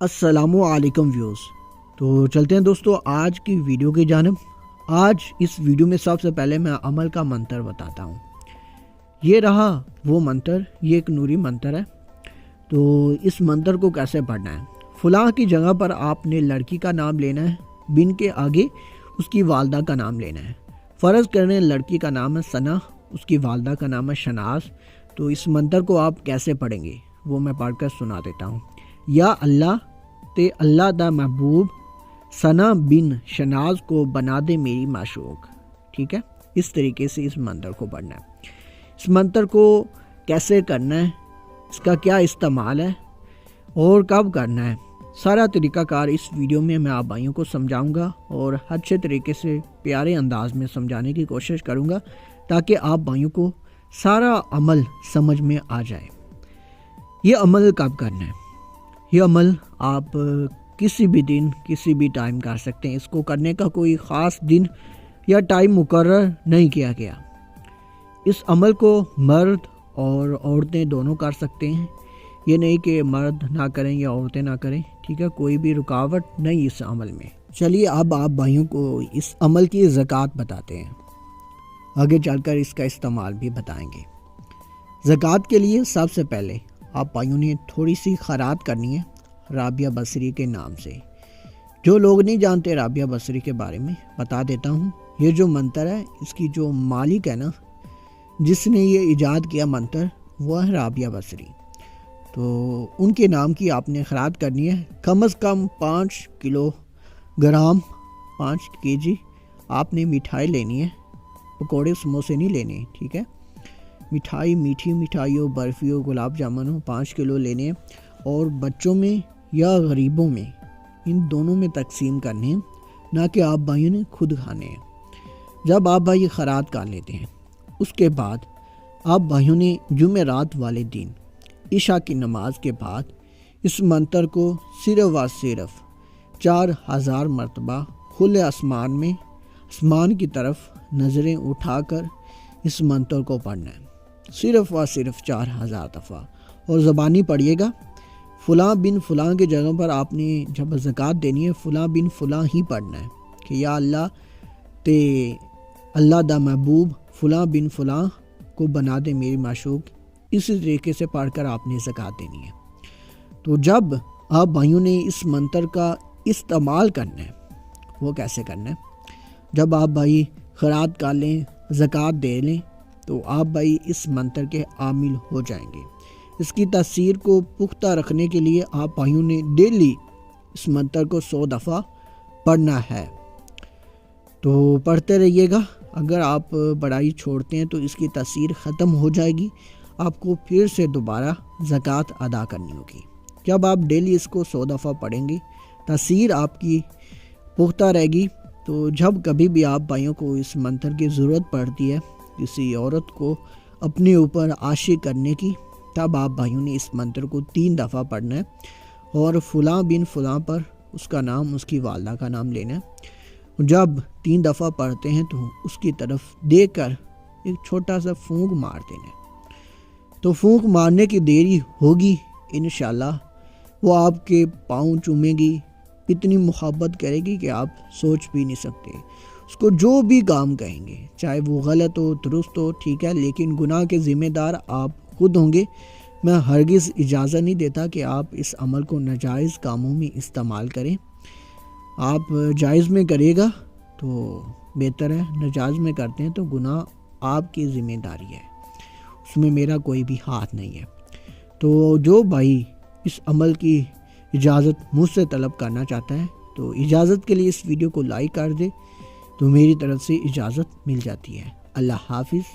السلام علیکم ویوز۔ تو چلتے ہیں دوستو آج کی ویڈیو کی جانب۔ آج اس ویڈیو میں سب سے پہلے میں عمل کا منتر بتاتا ہوں۔ یہ رہا وہ منتر، یہ ایک نوری منتر ہے۔ تو اس منتر کو کیسے پڑھنا ہے؟ فلاں کی جگہ پر آپ نے لڑکی کا نام لینا ہے، بن کے آگے اس کی والدہ کا نام لینا ہے۔ فرض کریں لڑکی کا نام ہے ثنا، اس کی والدہ کا نام ہے شناز۔ تو اس منتر کو آپ کیسے پڑھیں گے وہ میں پڑھ کر سنا دیتا ہوں۔ یا اللہ تے اللہ دا محبوب ثنا بن شناز کو بنا دے میری معشوق۔ ٹھیک ہے، اس طریقے سے اس منتر کو پڑھنا ہے۔ اس منتر کو کیسے کرنا ہے، اس کا کیا استعمال ہے اور کب کرنا ہے، سارا طریقہ کار اس ویڈیو میں آپ بھائیوں کو سمجھاؤں گا اور اچھے طریقے سے پیارے انداز میں سمجھانے کی کوشش کروں گا تاکہ آپ بھائیوں کو سارا عمل سمجھ میں آ جائے۔ یہ عمل کب کرنا ہے؟ یہ عمل آپ کسی بھی دن کسی بھی ٹائم کر سکتے ہیں۔ اس کو کرنے کا کوئی خاص دن یا ٹائم مقرر نہیں کیا گیا۔ اس عمل کو مرد اور عورتیں دونوں کر سکتے ہیں، یہ نہیں کہ مرد نہ کریں یا عورتیں نہ کریں۔ ٹھیک ہے، کوئی بھی رکاوٹ نہیں اس عمل میں۔ چلیے اب آپ بھائیوں کو اس عمل کی زکوٰۃ بتاتے ہیں، آگے چل کر اس کا استعمال بھی بتائیں گے۔ زکوٰۃ کے لیے سب سے پہلے آپ بھائیوں نے تھوڑی سی خیرات کرنی ہے رابعہ بصری کے نام سے۔ جو لوگ نہیں جانتے رابعہ بصری کے بارے میں بتا دیتا ہوں۔ یہ جو منتر ہے اس کی جو مالک ہے نا، جس نے یہ ایجاد کیا منتر، وہ ہے رابعہ بصری۔ تو ان کے نام کی آپ نے خیرات کرنی ہے۔ کم از کم 5 کلو گرام 5 kg آپ نے مٹھائی لینی ہے، پکوڑے سموسے نہیں لینے۔ ٹھیک ہے، مٹھائی، میٹھی مٹھائی ہو، برفی ہو، گلاب جامن ہو، 5 کلو لینے ہیں اور بچوں میں یا غریبوں میں، ان دونوں میں تقسیم کرنے ہیں، نہ کہ آپ بھائیوں نے خود کھانے ہیں۔ جب آپ بھائی خیرات کر لیتے ہیں اس کے بعد آپ بھائیوں نے جمعرات والے دن عشاء کی نماز کے بعد اس منتر کو صرف و صرف 4000 مرتبہ کھلے آسمان میں، آسمان کی طرف نظریں اٹھا کر اس منتر کو پڑھنا ہے، صرف و صرف 4000 دفعہ۔ اور زبانی پڑھیے گا۔ فلاں بن فلاں کی جگہ پر آپ نے جب زکوٰۃ دینی ہے فلاں بن فلاں ہی پڑھنا ہے کہ یا اللہ تے اللہ دا محبوب فلاں بن فلاں کو بنا دے میری معشوق۔ اسی طریقے سے پڑھ کر آپ نے زکوٰۃ دینی ہے۔ تو جب آپ بھائیوں نے اس منتر کا استعمال کرنا ہے، وہ کیسے کرنا ہے؟ جب آپ بھائی خیرات کر لیں، زکوٰۃ دے لیں، تو آپ بھائی اس منتر کے عامل ہو جائیں گے۔ اس کی تاثیر کو پختہ رکھنے کے لیے آپ بھائیوں نے ڈیلی اس منتر کو 100 دفعہ پڑھنا ہے۔ تو پڑھتے رہیے گا۔ اگر آپ بڑائی چھوڑتے ہیں تو اس کی تاثیر ختم ہو جائے گی، آپ کو پھر سے دوبارہ زکوٰۃ ادا کرنی ہوگی۔ جب آپ ڈیلی اس کو 100 دفعہ پڑھیں گے، تاثیر آپ کی پختہ رہے گی۔ تو جب کبھی بھی آپ بھائیوں کو اس منتر کی ضرورت پڑتی ہے کسی عورت کو اپنے اوپر عاشق کرنے کی، تب آپ بھائیوں نے اس منتر کو 3 دفعہ پڑھنا ہے اور فلاں بن فلاں پر اس کا نام، اس کی والدہ کا نام لینا ہے۔ جب 3 دفعہ پڑھتے ہیں تو اس کی طرف دیکھ کر ایک چھوٹا سا پھونک مار دینا ہے۔ تو پھونک مارنے کی دیری ہوگی، انشاءاللہ وہ آپ کے پاؤں چومے گی، اتنی محبت کرے گی کہ آپ سوچ بھی نہیں سکتے۔ اس کو جو بھی کام کہیں گے، چاہے وہ غلط ہو درست ہو، ٹھیک ہے، لیکن گناہ کے ذمہ دار آپ خود ہوں گے۔ میں ہرگز اجازت نہیں دیتا کہ آپ اس عمل کو ناجائز کاموں میں استعمال کریں۔ آپ جائز میں کرے گا تو بہتر ہے، ناجائز میں کرتے ہیں تو گناہ آپ کی ذمہ داری ہے، اس میں میرا کوئی بھی ہاتھ نہیں ہے۔ تو جو بھائی اس عمل کی اجازت مجھ سے طلب کرنا چاہتا ہے تو اجازت کے لیے اس ویڈیو کو لائک کر دے تو میری طرف سے اجازت مل جاتی ہے۔ اللہ حافظ۔